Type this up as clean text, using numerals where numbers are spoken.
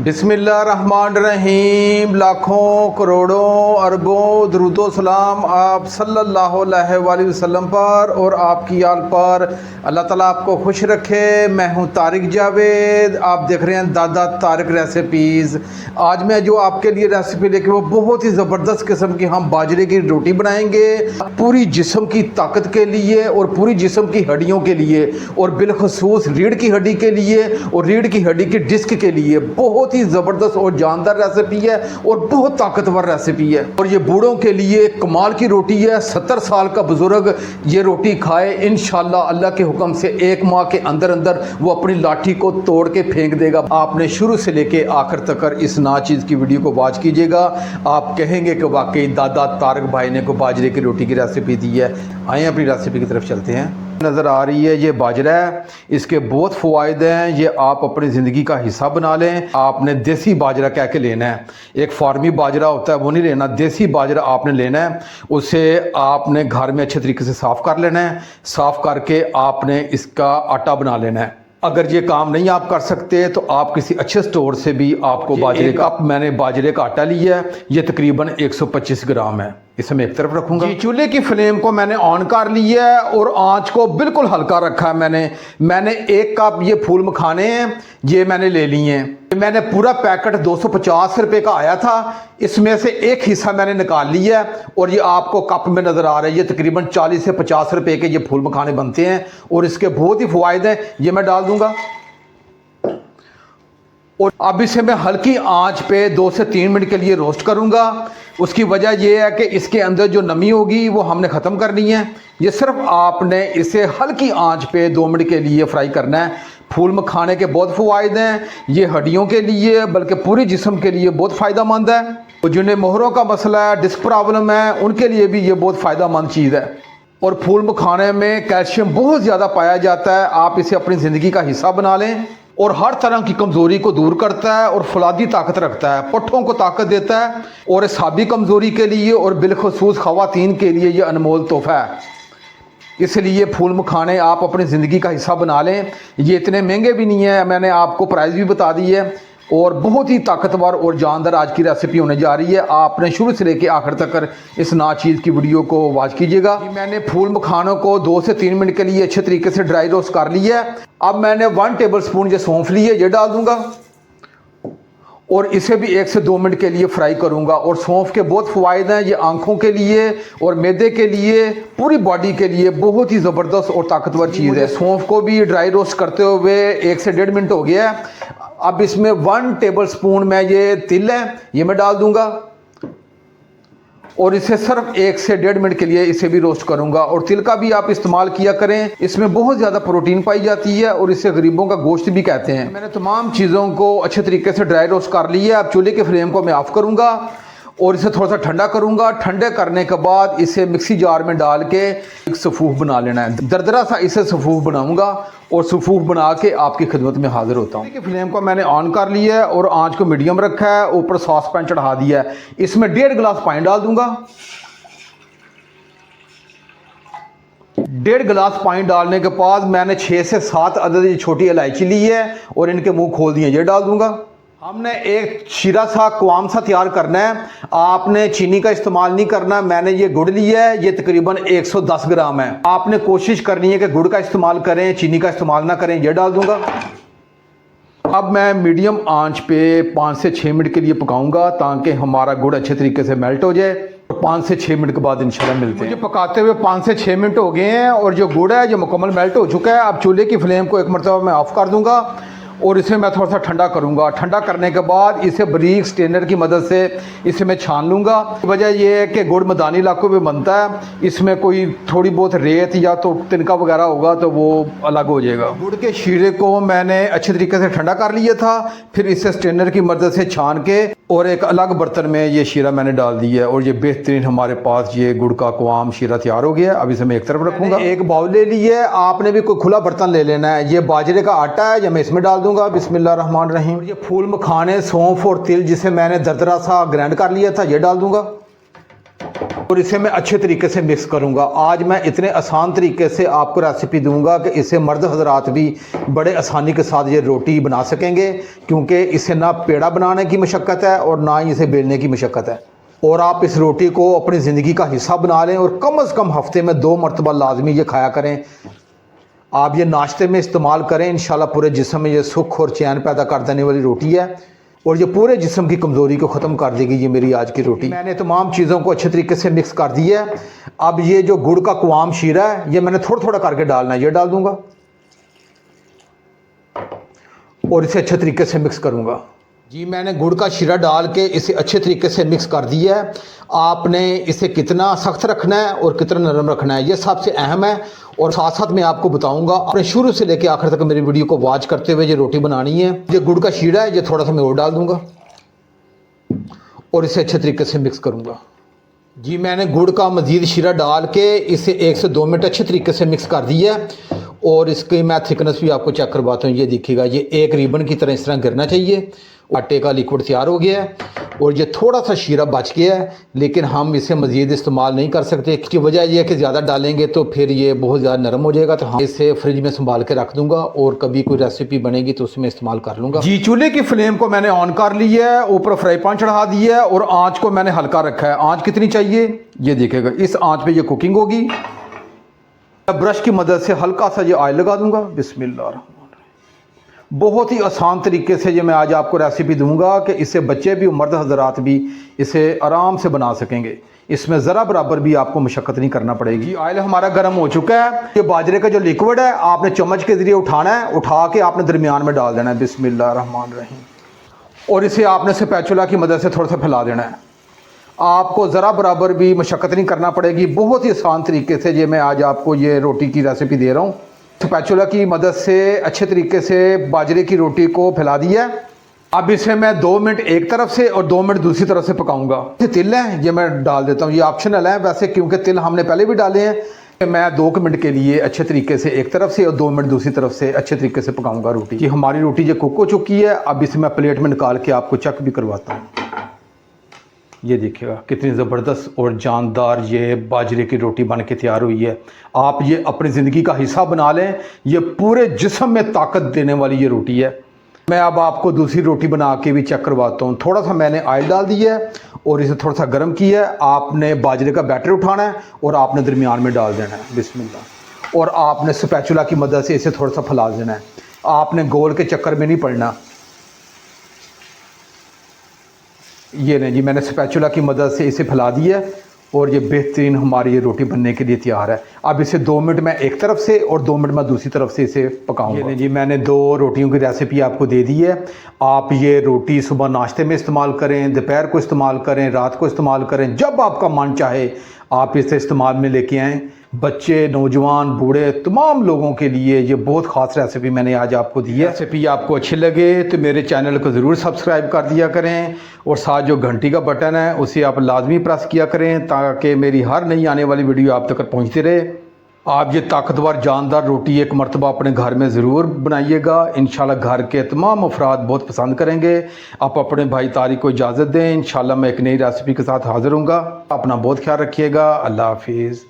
बिस्मिल्लाहिर्रहमानिर्रहीम। लाखों करोड़ों अरबों दरूदो सलाम आप सल्लल्लाहु अलैहि वसल्लम पर और आपकी आल पर। अल्लाह ताला आपको खुश रखे। मैं हूं तारिक जावेद, आप देख रहे हैं दादा तारिक रेसिपीज़। आज मैं जो आपके लिए रेसिपी लेके वो बहुत ही ज़बरदस्त किस्म की हम बाजरे की रोटी बनाएंगे, पूरी जिस्म की ताकत के लिए और पूरी जिस्म की हड्डियों के लिए, और बिलखसूस रीढ़ की हड्डी के लिए और रीढ़ की हड्डी की डिस्क के लिए बहुत ही ज़बरदस्त और जानदार रेसिपी है और बहुत ताकतवर रेसिपी है। और ये बूढ़ों के लिए कमाल की रोटी है। 70 साल का बुजुर्ग ये रोटी खाए, इंशाल्लाह अल्लाह के हुक्म से 1 माह के अंदर अंदर वो अपनी लाठी को तोड़ के फेंक देगा। आपने शुरू से लेके आखिर तक इस नाचीज़ की वीडियो को वॉच कीजिएगा, आप कहेंगे कि वाकई दादा तारिक भाई ने को बाजरे की रोटी की रेसिपी दी है। आइए अपनी रेसिपी की तरफ चलते हैं। नज़र आ रही है ये बाजरा है, इसके बहुत फ़वाइद हैं। ये आप अपनी ज़िंदगी का हिस्सा बना लें। आपने देसी बाजरा कह के लेना है, एक फार्मी बाजरा होता है वो नहीं लेना, देसी बाजरा आपने लेना है। उसे आपने घर में अच्छे तरीके से साफ़ कर लेना है। साफ़ करके आपने इसका आटा बना लेना है। अगर ये काम नहीं आप कर सकते तो आप किसी अच्छे स्टोर से भी आपको बाजरे का, मैंने बाजरे का आटा लिया है, ये तकरीबन 125 ग्राम है। इसे मैं एक तरफ रखूंगा। चूल्हे की फ्लेम को मैंने ऑन कर लिया है और आंच को बिल्कुल हल्का रखा है। मैंने 1 कप ये फूल मखाने हैं, ये मैंने ले लिए हैं। मैंने पूरा पैकेट 250 रुपये का आया था, इसमें से एक हिस्सा मैंने निकाल लिया है और ये आपको कप में नज़र आ रहा है। ये तकरीबन 40 से 50 रुपये के ये फूल मखाने बनते हैं और इसके बहुत ही फ़वाइद हैं। ये मैं डाल दूंगा और अब इसे मैं हल्की आंच पे 2 से 3 मिनट के लिए रोस्ट करूंगा। उसकी वजह यह है कि इसके अंदर जो नमी होगी वो हमने ख़त्म करनी है। ये सिर्फ आपने इसे हल्की आंच पे 2 मिनट के लिए फ्राई करना है। फूल मखाने के बहुत फ़वाइद हैं, ये हड्डियों के लिए बल्कि पूरी जिस्म के लिए बहुत फ़ायदेमंद है। और जिन्हें मोहरों का मसला है, डिस्क प्रॉब्लम है, उनके लिए भी ये बहुत फ़ायदेमंद चीज़ है। और फूल मखाने में कैल्शियम बहुत ज़्यादा पाया जाता है। आप इसे अपनी ज़िंदगी का हिस्सा बना लें और हर तरह की कमज़ोरी को दूर करता है और फौलादी ताकत रखता है, पट्ठों को ताकत देता है और इसाबी कमज़ोरी के लिए और बिलखसूस ख़वातीन के लिए ये अनमोल तोहफ़ा है। इसलिए फूल मखाने आप अपनी ज़िंदगी का हिस्सा बना लें। ये इतने महंगे भी नहीं है, मैंने आपको प्राइस भी बता दी है और बहुत ही ताकतवर और जानदार आज की रेसिपी होने जा रही है। आपने शुरू से लेकर आखिर तक इस नाचीज़ की वीडियो को वॉच कीजिएगा। मैंने फूल मखानों को 2 से 3 मिनट के लिए अच्छे तरीके से ड्राई रोस्ट कर लिया है। अब मैंने 1 टेबल स्पून ये सौंफ ली है, ये डाल दूंगा और इसे भी 1 से 2 मिनट के लिए फ्राई करूंगा। और सौंफ के बहुत फ़वाइद हैं, ये आंखों के लिए और मैदे के लिए, पूरी बॉडी के लिए बहुत ही ज़बरदस्त और ताकतवर चीज़ है। सौंफ को भी ड्राई रोस्ट करते हुए 1 से 1.5 मिनट हो गया है। अब इसमें 1 टेबल स्पून में ये तिल है, ये मैं डाल दूंगा और इसे सिर्फ 1 से 1.5 मिनट के लिए इसे भी रोस्ट करूंगा। और तिल का भी आप इस्तेमाल किया करें, इसमें बहुत ज़्यादा प्रोटीन पाई जाती है और इसे गरीबों का गोश्त भी कहते हैं। मैंने तमाम चीज़ों को अच्छे तरीके से ड्राई रोस्ट कर लिया है। अब चूल्हे के फ्लेम को मैं ऑफ़ करूंगा और इसे थोड़ा सा ठंडा करूंगा। ठंडे करने के बाद इसे मिक्सी जार में डाल के एक सफ़ूफ बना लेना है। दरदरा सा इसे सफ़ूफ बनाऊंगा और सफ़ूफ बना के आपकी खिदमत में हाजिर होता हूँ। फ्लेम को मैंने ऑन कर लिया है और आंच को मीडियम रखा है, ऊपर सॉस पैन चढ़ा दिया है। इसमें 1.5 गिलास पानी डाल दूंगा। 1.5 गिलास पानी डालने के बाद मैंने 6 से 7 अदद छोटी इलायची ली है और इनके मुंह खोल दिए, ये डाल दूंगा। हमने एक शीरा सा कवाम सा तैयार करना है। आपने चीनी का इस्तेमाल नहीं करना। मैंने ये गुड़ लिया है, ये तकरीबन 110 ग्राम है। आपने कोशिश करनी है कि गुड़ का इस्तेमाल करें, चीनी का इस्तेमाल ना करें। ये डाल दूंगा। अब मैं मीडियम आंच पे 5 से 6 मिनट के लिए पकाऊंगा ताकि हमारा गुड़ अच्छे तरीके से मेल्ट हो जाए। 5 से 6 मिनट के बाद इंशाल्लाह मिलते हैं। मुझे पकाते हुए 5 से 6 मिनट हो गए हैं और जो गुड़ है जो मुकम्मल मेल्ट हो चुका है। अब चूल्हे की फ्लेम को 1 मरतबा मैं ऑफ़ कर दूंगा और इसे मैं थोड़ा सा ठंडा करूंगा। ठंडा करने के बाद इसे बारीक स्ट्रेनर की मदद से इसे मैं छान लूँगा। वजह यह है कि गुड़ मैदानी इलाकों में बनता है, इसमें कोई थोड़ी बहुत रेत या तो तिनका वगैरह होगा तो वो अलग हो जाएगा। गुड़ के शीरे को मैंने अच्छे तरीके से ठंडा कर लिया था, फिर इसे स्ट्रेनर की मदद से छान के और एक अलग बर्तन में ये शीरा मैंने डाल दिया है और ये बेहतरीन हमारे पास ये गुड़ का कवाम शीरा तैयार हो गया। अब इसे मैं एक तरफ रखूँगा। एक बाउल ले लिया है, आपने भी कोई खुला बर्तन ले लेना है। ये बाजरे का आटा है, ये मैं इसमें डाल दूंगा। बिस्मिल्लाहिर्रहमानिर्रहीम। ये फूल मखाने, सौंफ और तिल जिसे मैंने दरदरा सा ग्राइंड कर लिया था, ये डाल दूंगा। और इसे मैं अच्छे तरीके से मिक्स करूंगा। आज मैं इतने आसान तरीके से आपको रेसिपी दूंगा कि इसे मर्द हजरात भी बड़े आसानी के साथ ये रोटी बना सकेंगे, क्योंकि इसे ना पेड़ा बनाने की मशक्क़त है और ना ही इसे बेलने की मशक्क़त है। और आप इस रोटी को अपनी ज़िंदगी का हिस्सा बना लें और कम अज़ कम हफ्ते में 2 मरतबा लाजमी ये खाया करें। आप ये नाश्ते में इस्तेमाल करें, इंशाल्लाह पूरे जिस्म में ये सुख और चैन पैदा कर देने वाली रोटी है और ये पूरे जिस्म की कमज़ोरी को ख़त्म कर देगी। ये मेरी आज की रोटी, मैंने तमाम चीज़ों को अच्छे तरीके से मिक्स कर दिया है। अब ये जो गुड़ का कुआम शीरा है ये मैंने थोड़ा थोड़ा करके डालना है, ये डाल दूंगा और इसे अच्छे तरीके से मिक्स करूंगा। जी मैंने गुड़ का शीरा डाल के इसे अच्छे तरीके से मिक्स कर दिया है। आपने इसे कितना सख्त रखना है और कितना नरम रखना है ये सबसे अहम है, और साथ साथ मैं आपको बताऊंगा। आपने शुरू से लेकर आखिर तक मेरी वीडियो को वॉच करते हुए ये रोटी बनानी है। ये गुड़ का शीरा है, ये थोड़ा सा मैं और डाल दूंगा और इसे अच्छे तरीके से मिक्स करूंगा। जी मैंने गुड़ का मज़ीद शीरा डाल के इसे 1 से 2 मिनट अच्छे तरीके से मिक्स कर दिया है और इसकी मैं थिकनेस भी आपको चेक करवाता हूँ। ये देखिएगा, ये एक रिबन की तरह इस तरह गिरना चाहिए। आटे का लिक्विड तैयार हो गया है और ये थोड़ा सा शीरा बच गया है, लेकिन हम इसे मज़ीद इस्तेमाल नहीं कर सकते। इसकी वजह यह है कि ज़्यादा डालेंगे तो फिर ये बहुत ज़्यादा नरम हो जाएगा। तो हम इसे फ्रिज में संभाल के रख दूंगा और कभी कोई रेसिपी बनेगी तो उसमें इस्तेमाल कर लूँगा। जी चूल्हे की फ्लेम को मैंने ऑन कर लिया है, ऊपर फ्राई पैन चढ़ा दिया है और आँच को मैंने हल्का रखा है। आँच कितनी चाहिए ये देखेगा, इस आँच पर यह कुकिंग होगी। ब्रश की मदद से हल्का सा ये ऑयल लगा दूंगा। बिस्मिल्लाह, बहुत ही आसान तरीके से ये मैं आज आपको रेसिपी दूंगा कि इससे बच्चे भी, मर्द हजरात भी इसे आराम से बना सकेंगे। इसमें ज़रा बराबर भी आपको मशक्क़त नहीं करना पड़ेगी। ऑयल हमारा गर्म हो चुका है। ये बाजरे का जो लिक्विड है आपने चम्मच के ज़रिए उठाना है, उठा के आपने दरमियान में डाल देना है। बिस्मिल्लाह रहमान रहीम। और इसे आपने स्पैचुला की मदद से थोड़ा सा फैला देना है। आपको ज़रा बराबर भी मशक्क़त नहीं करना पड़ेगी। बहुत ही आसान तरीके से ये मैं आज आपको ये रोटी की रेसिपी दे रहा हूँ। स्पैचुला की मदद से अच्छे तरीके से बाजरे की रोटी को फैला दिया है। अब इसे मैं 2 मिनट एक तरफ से और 2 मिनट दूसरी तरफ से पकाऊंगा। ये तिल है, ये मैं डाल देता हूँ। ये ऑप्शनल है वैसे, क्योंकि तिल हमने पहले भी डाले हैं। मैं 2 मिनट के लिए अच्छे तरीके से एक तरफ से और 2 मिनट दूसरी तरफ से अच्छे तरीके से पकाऊंगा रोटी। ये हमारी रोटी ये कुक हो चुकी है। अब इसे मैं प्लेट में निकाल के आपको चेक भी करवाता हूँ। ये देखिएगा कितनी ज़बरदस्त और जानदार ये बाजरे की रोटी बन के तैयार हुई है। आप ये अपनी ज़िंदगी का हिस्सा बना लें। ये पूरे जिस्म में ताकत देने वाली ये रोटी है। मैं अब आपको दूसरी रोटी बना के भी चेक करवाता हूँ। थोड़ा सा मैंने ऑयल डाल दिया है और इसे थोड़ा सा गर्म किया है। आपने बाजरे का बैटर उठाना है और आपने दरमियान में डाल देना है। बिस्मिल्लाह। और आपने स्पैचुला की मदद से इसे थोड़ा सा फैला देना है। आपने गोल के चक्कर में नहीं पड़ना। ये नहीं जी, मैंने स्पैचुला की मदद से इसे फैला दिया और ये बेहतरीन हमारी ये रोटी बनने के लिए तैयार है। अब इसे 2 मिनट मैं एक तरफ से और 2 मिनट मैं दूसरी तरफ से इसे पकाऊंगा। ये नहीं जी, मैंने 2 रोटियों की रेसिपी आपको दे दी है। आप ये रोटी सुबह नाश्ते में इस्तेमाल करें, दोपहर को इस्तेमाल करें, रात को इस्तेमाल करें, जब आपका मन चाहे आप इसे इस्तेमाल में लेके आएँ। बच्चे, नौजवान, बूढ़े, तमाम लोगों के लिए ये बहुत ख़ास रेसिपी मैंने आज आपको दी है। रेसिपी आपको अच्छी लगे तो मेरे चैनल को ज़रूर सब्सक्राइब कर दिया करें और साथ जो घंटी का बटन है उसे आप लाजमी प्रेस किया करें ताकि मेरी हर नई आने वाली वीडियो आप तक पहुंचती रहे। आप ये ताकतवर जानदार रोटी एक मरतबा अपने घर में ज़रूर बनाइएगा। इंशाल्लाह घर के तमाम अफराद बहुत पसंद करेंगे। आप अपने भाई तारिक को इजाज़त दें। इंशाल्लाह मैं एक नई रेसिपी के साथ हाज़िर हूँगा। अपना बहुत ख्याल रखिएगा। अल्लाह हाफिज़।